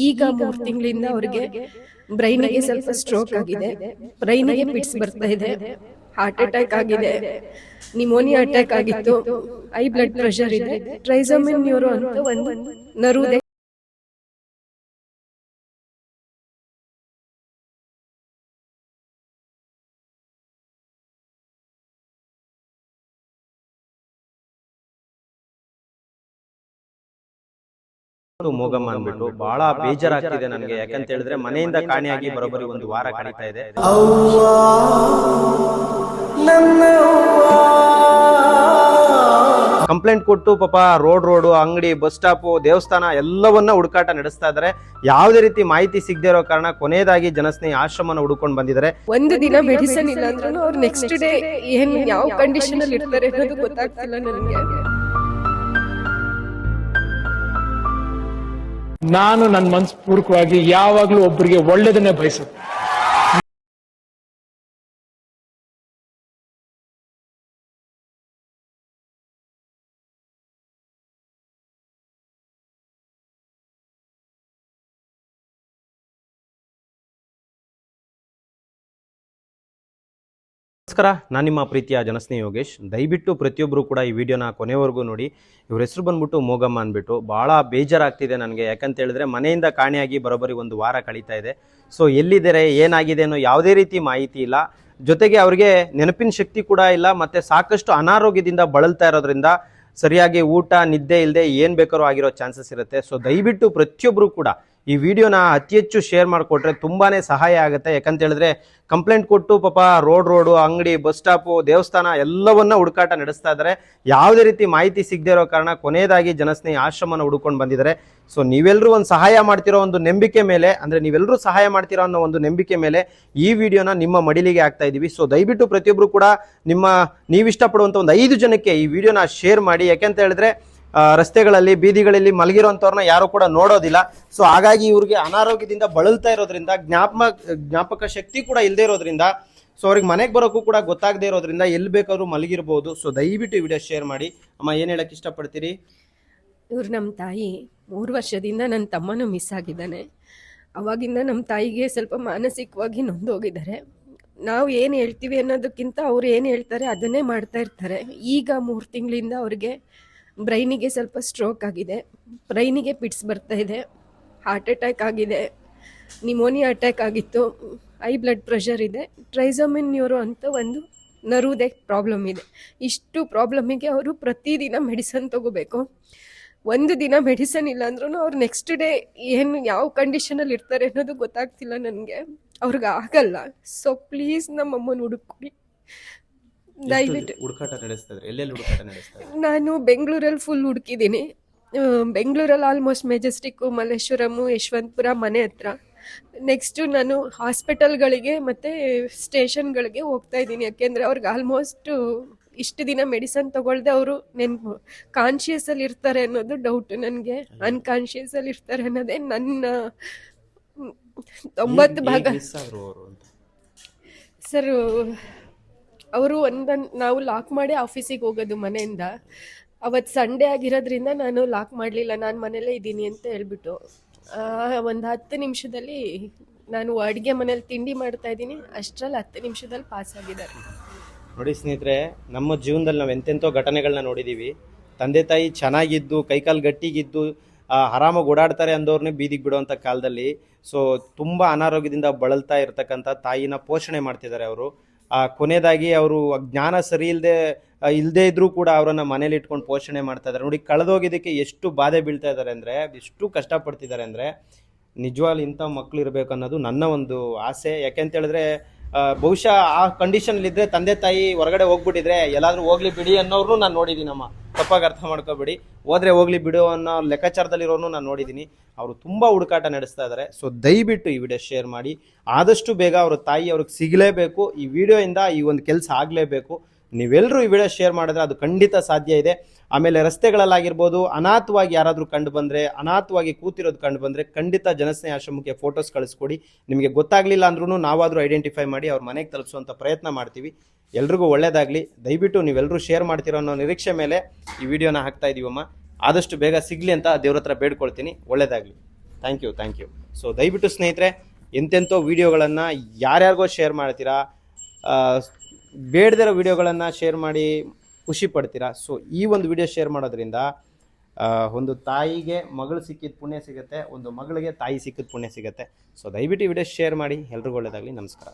ಈಗ 3 ತಿಂಗಳಿಂದ ಅವರಿಗೆ ಬ್ರೈನಿಗೆ ಸ್ವಲ್ಪ ಸ್ಟ್ರೋಕ್ ಆಗಿದೆ, ಬ್ರೈನಿಗೆ ಪಿಟ್ಸ್ ಬರ್ತಾ ಇದೆ, ಹಾರ್ಟ್ ಅಟ್ಯಾಕ್ ಆಗಿದೆ, ನಿಮೋನಿಯಾ ಅಟ್ಯಾಕ್ ಆಗಿತ್ತು, ಹೈ ಬ್ಲಡ್ ಪ್ರೆಷರ್ ಇದೆ, ಟ್ರೈಸೋಮಿನ್ ನ್ಯೂರೋ ಅಂತ ಒಂದು ನರುದೆ. ಮೋಗಮ್ಮ ಅಂದ್ಬಿಟ್ಟು ಬಹಳ ಬೇಜಾರಾಗ್ತಿದೆ ನನಗೆ. ಯಾಕಂತ ಹೇಳಿದ್ರೆ ಮನೆಯಿಂದ ಕಾಣೆಯಾಗಿ ಬರೋಬ್ಬರಿ 1 ವಾರ ಕಳೀತಾ ಇದೆ. ಕಂಪ್ಲೇಂಟ್ ಕೊಟ್ಟು ಪಾಪ ರೋಡು ಅಂಗಡಿ ಬಸ್ ಸ್ಟಾಪ್ ದೇವಸ್ಥಾನ ಎಲ್ಲವನ್ನ ಹುಡುಕಾಟ ನಡೆಸ್ತಾ ಇದ್ದಾರೆ. ಯಾವುದೇ ರೀತಿ ಮಾಹಿತಿ ಸಿಗದೆ ಇರೋ ಕಾರಣ ಕೊನೆಯದಾಗಿ ಜನಸ್ನೇಹಿ ಆಶ್ರಮನ ಹುಡುಕೊಂಡು ಬಂದಿದ್ದಾರೆ. ಒಂದು ದಿನ ಮೆಡಿಸಿನ್ ಇಲ್ಲ ಅಂದ್ರೂ ಅವ್ರು ನೆಕ್ಸ್ಟ್ ಡೇ ಏನ್ ಯಾವ ಕಂಡೀಷನ್ ಅಲ್ಲಿ ಇರ್ತಾರೆ ಅನ್ನೋದು ಗೊತ್ತಾಗ್ತಿಲ್ಲ ನನಗೆ. ನಾನು ನನ್ನ ಮನಸ್ಪೂರ್ವಕವಾಗಿ ಯಾವಾಗ್ಲೂ ಒಬ್ಬರಿಗೆ ಒಳ್ಳೇದನ್ನೇ ಬಯಸುತ್ತೆ. ನಮಸ್ಕಾರ, ನಾನು ನಿಮ್ಮ ಪ್ರೀತಿಯ ಜನಸ್ನೇಹಿ ಯೋಗೇಶ್. ದಯವಿಟ್ಟು ಪ್ರತಿಯೊಬ್ಬರು ಕೂಡ ಈ ವಿಡಿಯೋನ ಕೊನೆವರೆಗೂ ನೋಡಿ. ಇವ್ರ ಹೆಸರು ಬಂದ್ಬಿಟ್ಟು ಮೋಗಮ್ಮ ಅಂದ್ಬಿಟ್ಟು ಭಾಳ ಬೇಜಾರಾಗ್ತಿದೆ ನನಗೆ. ಯಾಕಂತ ಹೇಳಿದ್ರೆ ಮನೆಯಿಂದ ಕಾಣೆಯಾಗಿ ಬರೋಬ್ಬರಿ 1 ವಾರ ಕಳೀತಾ ಇದೆ. ಸೊ ಎಲ್ಲಿದ್ದಾರೆ, ಏನಾಗಿದೆ ಅನ್ನೋ ಯಾವುದೇ ರೀತಿ ಮಾಹಿತಿ ಇಲ್ಲ. ಜೊತೆಗೆ ಅವ್ರಿಗೆ ನೆನಪಿನ ಶಕ್ತಿ ಕೂಡ ಇಲ್ಲ, ಮತ್ತು ಸಾಕಷ್ಟು ಅನಾರೋಗ್ಯದಿಂದ ಬಳಲ್ತಾ ಇರೋದ್ರಿಂದ ಸರಿಯಾಗಿ ಊಟ ನಿದ್ದೆ ಇಲ್ಲದೆ ಏನು ಬೇಕಾದ್ರೂ ಆಗಿರೋ ಚಾನ್ಸಸ್ ಇರುತ್ತೆ. ಸೊ ದಯವಿಟ್ಟು ಪ್ರತಿಯೊಬ್ಬರು ಕೂಡ ಈ ವಿಡಿಯೋನ ಅತಿ ಹೆಚ್ಚು ಶೇರ್ ಮಾಡಿಕೊಟ್ರೆ ತುಂಬಾ ಸಹಾಯ ಆಗುತ್ತೆ. ಯಾಕಂತ ಹೇಳಿದ್ರೆ ಕಂಪ್ಲೇಂಟ್ ಕೊಟ್ಟು ಪಾಪ ರೋಡು ಅಂಗಡಿ ಬಸ್ ಸ್ಟಾಪು ದೇವಸ್ಥಾನ ಎಲ್ಲವನ್ನ ಹುಡುಕಾಟ ನಡೆಸ್ತಾ ಇದ್ದಾರೆ. ಯಾವುದೇ ರೀತಿ ಮಾಹಿತಿ ಸಿಗದೆ ಇರೋ ಕಾರಣ ಕೊನೆಯದಾಗಿ ಜನಸ್ನೇಹಿ ಆಶ್ರಮನ ಹುಡುಕೊಂಡು ಬಂದಿದ್ದಾರೆ. ಸೊ ನೀವೆಲ್ಲರೂ ಒಂದು ಸಹಾಯ ಮಾಡ್ತಿರೋ ಒಂದು ನಂಬಿಕೆ ಮೇಲೆ, ಅಂದರೆ ನೀವೆಲ್ಲರೂ ಸಹಾಯ ಮಾಡ್ತಿರೋ ಅನ್ನೋ ಒಂದು ನಂಬಿಕೆ ಮೇಲೆ ಈ ವಿಡಿಯೋನ ನಿಮ್ಮ ಮಡಿಲಿಗೆ ಹಾಕ್ತಾ ಇದ್ದೀವಿ. ಸೊ ದಯವಿಟ್ಟು ಪ್ರತಿಯೊಬ್ಬರು ಕೂಡ ನೀವಿಷ್ಟಪಡುವಂಥ ಒಂದು 5 ಜನಕ್ಕೆ ಈ ವಿಡಿಯೋನ ಶೇರ್ ಮಾಡಿ. ಯಾಕೆಂತ ಹೇಳಿದ್ರೆ ರಸ್ತೆಗಳಲ್ಲಿ ಬೀದಿಗಳಲ್ಲಿ ಮಲಗಿರೋಂಥವ್ರನ್ನ ಯಾರು ಕೂಡ ನೋಡೋದಿಲ್ಲ. ಸೊ ಹಾಗಾಗಿ ಇವ್ರಿಗೆ ಅನಾರೋಗ್ಯದಿಂದ ಬಳಲ್ತಾ ಇರೋದ್ರಿಂದ ಜ್ಞಾಪಕ ಶಕ್ತಿ ಕೂಡ ಇಲ್ಲದೆ ಇರೋದ್ರಿಂದ, ಸೊ ಅವ್ರಿಗೆ ಮನೆಗೆ ಬರೋಕ್ಕೂ ಕೂಡ ಗೊತ್ತಾಗದೇ ಇರೋದ್ರಿಂದ ಎಲ್ಲಿ ಬೇಕಾದ್ರೂ ಮಲಗಿರ್ಬೋದು. ಸೊ ದಯವಿಟ್ಟು ಈ ವಿಡಿಯೋ ಶೇರ್ ಮಾಡಿ. ಅಮ್ಮ, ಏನು ಹೇಳಕ್ಕೆ ಇಷ್ಟಪಡ್ತೀರಿ? ಇವ್ರು ನಮ್ಮ ತಾಯಿ 3 ವರ್ಷದಿಂದ ನನ್ನ ತಮ್ಮನೂ ಮಿಸ್ ಆಗಿದ್ದಾನೆ. ಅವಾಗಿಂದ ನಮ್ಮ ತಾಯಿಗೆ ಸ್ವಲ್ಪ ಮಾನಸಿಕವಾಗಿ ನೊಂದೋಗಿದ್ದಾರೆ. ನಾವು ಏನು ಹೇಳ್ತೀವಿ ಅನ್ನೋದಕ್ಕಿಂತ ಅವ್ರು ಏನು ಹೇಳ್ತಾರೆ ಅದನ್ನೇ ಮಾಡ್ತಾ ಇರ್ತಾರೆ. ಈಗ 3 ತಿಂಗಳಿಂದ ಅವ್ರಿಗೆ ಬ್ರೈನಿಗೆ ಸ್ವಲ್ಪ ಸ್ಟ್ರೋಕ್ ಆಗಿದೆ, ಬ್ರೈನಿಗೆ ಪಿಟ್ಸ್ ಬರ್ತಾ ಇದೆ, ಹಾರ್ಟ್ ಅಟ್ಯಾಕ್ ಆಗಿದೆ, ನಿಮೋನಿಯಾ ಅಟ್ಯಾಕ್ ಆಗಿತ್ತು, ಹೈ ಬ್ಲಡ್ ಪ್ರೆಷರ್ ಇದೆ, ಟ್ರೈಸೋಮಿನ್ ನ್ಯೂರೋ ಅಂತ ಒಂದು ನರುದೆ ಪ್ರಾಬ್ಲಮ್ ಇದೆ. ಇಷ್ಟು ಪ್ರಾಬ್ಲಮಿಗೆ ಅವರು ಪ್ರತಿದಿನ ಮೆಡಿಸನ್ ತಗೋಬೇಕು. ಒಂದು ದಿನ ಮೆಡಿಸನ್ ಇಲ್ಲ ಅಂದ್ರೂ ಅವ್ರು ನೆಕ್ಸ್ಟ್ ಡೇ ಏನು ಯಾವ ಕಂಡೀಷನಲ್ಲಿ ಇರ್ತಾರೆ ಅನ್ನೋದು ಗೊತ್ತಾಗ್ತಿಲ್ಲ ನನಗೆ. ಅವ್ರಿಗೆ ಆಗಲ್ಲ. ಸೊ ಪ್ಲೀಸ್ ನಮ್ಮಮ್ಮನ ಹುಡುಕೊಡಿ ದಯವಿಟ್ಟು. ಹುಡುಕಾಟ ನಡೆಸ್ತಾರೆ, ಎಲ್ಲೆಲ್ಲಿ ಹುಡುಕಾಟ ನಡೆಸ್ತಾರೆ? ನಾನು ಬೆಂಗಳೂರಲ್ಲಿ ಫುಲ್ ಹುಡುಕಿದ್ದೀನಿ. ಬೆಂಗಳೂರಲ್ಲಿ ಆಲ್ಮೋಸ್ಟ್ ಮೆಜೆಸ್ಟಿಕ್ಕು, ಮಲ್ಲೇಶ್ವರಮು, ಯಶವಂತಪುರ ಮನೆ ಹತ್ರ. ನೆಕ್ಸ್ಟು ನಾನು ಹಾಸ್ಪಿಟಲ್ಗಳಿಗೆ ಮತ್ತು ಸ್ಟೇಷನ್ಗಳಿಗೆ ಹೋಗ್ತಾ ಇದ್ದೀನಿ. ಯಾಕೆಂದರೆ ಅವ್ರಿಗೆ ಆಲ್ಮೋಸ್ಟ್ ಇಷ್ಟು ದಿನ ಮೆಡಿಸನ್ ತೊಗೊಳ್ದೆ ಅವರು ಕಾನ್ಷಿಯಸಲ್ಲಿ ಇರ್ತಾರೆ ಅನ್ನೋದು ಡೌಟು ನನಗೆ. ಅನ್ಕಾನ್ಷಿಯಸಲ್ಲಿ ಇರ್ತಾರೆ ಅನ್ನೋದೇ ನನ್ನ 90 ಭಾಗ. ಸರ್, ಅವರು ನಾವು ಲಾಕ್ ಮಾಡಿ ಆಫೀಸಿಗೆ ಹೋಗೋದು ಮನೆಯಿಂದ. ಅವತ್ತು ಸಂಡೇ ಆಗಿರೋದ್ರಿಂದ ನಾನು ಲಾಕ್ ಮಾಡಲಿಲ್ಲ, ನಾನು ಮನೇಲೇ ಇದ್ದೀನಿ ಅಂತ ಹೇಳ್ಬಿಟ್ಟು ಒಂದು 10 ನಿಮಿಷದಲ್ಲಿ ನಾನು ಅಡುಗೆ ಮನೇಲಿ ತಿಂಡಿ ಮಾಡ್ತಾ ಇದ್ದೀನಿ. ಅಷ್ಟರಲ್ಲಿ 10 ನಿಮಿಷದಲ್ಲಿ ಪಾಸ್ ಆಗಿದ್ದಾರೆ. ನೋಡಿ ಸ್ನೇಹಿತರೆ, ನಮ್ಮ ಜೀವನದಲ್ಲಿ ನಾವು ಎಂತೆಂಥೋ ಘಟನೆಗಳನ್ನ ನೋಡಿದ್ದೀವಿ. ತಂದೆ ತಾಯಿ ಚೆನ್ನಾಗಿದ್ದು ಕೈಕಾಲು ಗಟ್ಟಿಗಿದ್ದು ಆರಾಮಾಗಿ ಓಡಾಡ್ತಾರೆ ಅಂದವ್ರನ್ನೇ ಬೀದಿಗೆ ಬಿಡುವಂಥ ಕಾಲದಲ್ಲಿ ಸೊ ತುಂಬ ಅನಾರೋಗ್ಯದಿಂದ ಬಳಲ್ತಾ ಇರ್ತಕ್ಕಂಥ ತಾಯಿನ ಪೋಷಣೆ ಮಾಡ್ತಿದ್ದಾರೆ ಅವರು. ಕೊನೆಯದಾಗಿ ಅವರು ಜ್ಞಾನ ಸರಿ ಇಲ್ಲದೆ ಇದ್ರೂ ಕೂಡ ಅವರನ್ನು ಮನೇಲಿ ಇಟ್ಕೊಂಡು ಪೋಷಣೆ ಮಾಡ್ತಾ ಇದ್ದಾರೆ. ನೋಡಿ, ಕಳೆದೋಗಿದ್ದಕ್ಕೆ ಎಷ್ಟು ಬಾಧೆ ಬೀಳ್ತಾ ಇದ್ದಾರೆ ಅಂದರೆ, ಎಷ್ಟು ಕಷ್ಟಪಡ್ತಿದ್ದಾರೆ ಅಂದರೆ, ನಿಜವಾಗ್ಲೂ ಇಂಥ ಮಕ್ಕಳು ಇರಬೇಕು ಅನ್ನೋದು ನನ್ನ ಒಂದು ಆಸೆ. ಯಾಕೆಂತ ಹೇಳಿದ್ರೆ ಬಹುಶಃ ಆ ಕಂಡೀಷನ್ಲಿದ್ದರೆ ತಂದೆ ತಾಯಿ ಹೊರಗಡೆ ಹೋಗ್ಬಿಟ್ಟಿದ್ರೆ ಎಲ್ಲಾದರೂ ಹೋಗ್ಲಿ ಬಿಡಿ ಅನ್ನೋರು ನಾನು ನೋಡಿದ್ದೀನಮ್ಮ. ತಪ್ಪಾಗಿ ಅರ್ಥ ಮಾಡ್ಕೋಬೇಡಿ. ಹೋದ್ರೆ ಹೋಗ್ಲಿ ಬಿಡು ಅನ್ನೋ ಲೆಕ್ಕಾಚಾರದಲ್ಲಿರೋನು ನಾನು ನೋಡಿದ್ದೀನಿ. ಅವರು ತುಂಬ ಹುಡುಕಾಟ ನಡೆಸ್ತಾ ಇದ್ದಾರೆ. ಸೊ ದಯವಿಟ್ಟು ಈ ವಿಡಿಯೋ ಶೇರ್ ಮಾಡಿ. ಆದಷ್ಟು ಬೇಗ ಅವ್ರ ತಾಯಿ ಅವ್ರಿಗೆ ಸಿಗಲೇಬೇಕು. ಈ ವಿಡಿಯೋಯಿಂದ ಈ ಒಂದು ಕೆಲಸ ಆಗಲೇಬೇಕು. ನೀವೆಲ್ಲರೂ ಈ ವಿಡಿಯೋ ಶೇರ್ ಮಾಡಿದ್ರೆ ಅದು ಖಂಡಿತ ಸಾಧ್ಯ ಇದೆ. ಆಮೇಲೆ ರಸ್ತೆಗಳಲ್ಲಾಗಿರ್ಬೋದು ಅನಾಥವಾಗಿ ಯಾರಾದರೂ ಕಂಡು ಬಂದರೆ, ಅನಾಥವಾಗಿ ಕೂತಿರೋದು ಕಂಡು ಬಂದರೆ ಖಂಡಿತ ಜನಸ್ನೇಹಿ ಆಶ್ರಮಕ್ಕೆ ಫೋಟೋಸ್ ಕಳಿಸ್ಕೊಡಿ. ನಿಮಗೆ ಗೊತ್ತಾಗಲಿಲ್ಲ ಅಂದ್ರೂ ನಾವಾದರೂ ಐಡೆಂಟಿಫೈ ಮಾಡಿ ಅವ್ರ ಮನೆಗೆ ತಲುಪಿಸುವಂಥ ಪ್ರಯತ್ನ ಮಾಡ್ತೀವಿ. ಎಲ್ರಿಗೂ ಒಳ್ಳೆಯದಾಗಲಿ. ದಯವಿಟ್ಟು ನೀವೆಲ್ಲರೂ ಶೇರ್ ಮಾಡ್ತೀರೋ ಅನ್ನೋ ನಿರೀಕ್ಷೆ ಮೇಲೆ ಈ ವಿಡಿಯೋನ ಹಾಕ್ತಾ ಇದ್ದೀವಮ್ಮ. ಆದಷ್ಟು ಬೇಗ ಸಿಗಲಿ ಅಂತ ದೇವ್ರ ಹತ್ರ ಬೇಡ್ಕೊಳ್ತೀನಿ. ಒಳ್ಳೆಯದಾಗಲಿ. Thank you. ಸೊ ದಯವಿಟ್ಟು ಸ್ನೇಹಿತರೆ, ಎಂತೆಂಥೋ ವಿಡಿಯೋಗಳನ್ನು ಯಾರ್ಯಾರಿಗೋ ಶೇರ್ ಮಾಡ್ತೀರಾ, ಬೇಡದಿರೋ ವಿಡಿಯೋಗಳನ್ನು ಶೇರ್ ಮಾಡಿ ಖುಷಿ ಪಡ್ತೀರಾ. ಸೊ ಈ ಒಂದು ವಿಡಿಯೋ ಶೇರ್ ಮಾಡೋದ್ರಿಂದ ಒಂದು ತಾಯಿಗೆ ಮಗಳು ಸಿಕ್ಕಿದ ಪುಣ್ಯ ಸಿಗುತ್ತೆ, ಒಂದು ಮಗಳಿಗೆ ತಾಯಿ ಸಿಕ್ಕಿದ ಪುಣ್ಯ ಸಿಗುತ್ತೆ. ಸೊ ದಯವಿಟ್ಟು ಈ ವಿಡಿಯೋ ಶೇರ್ ಮಾಡಿ. ಎಲ್ರಿಗೂ ಒಳ್ಳೆಯದಾಗಲಿ. ನಮಸ್ಕಾರ.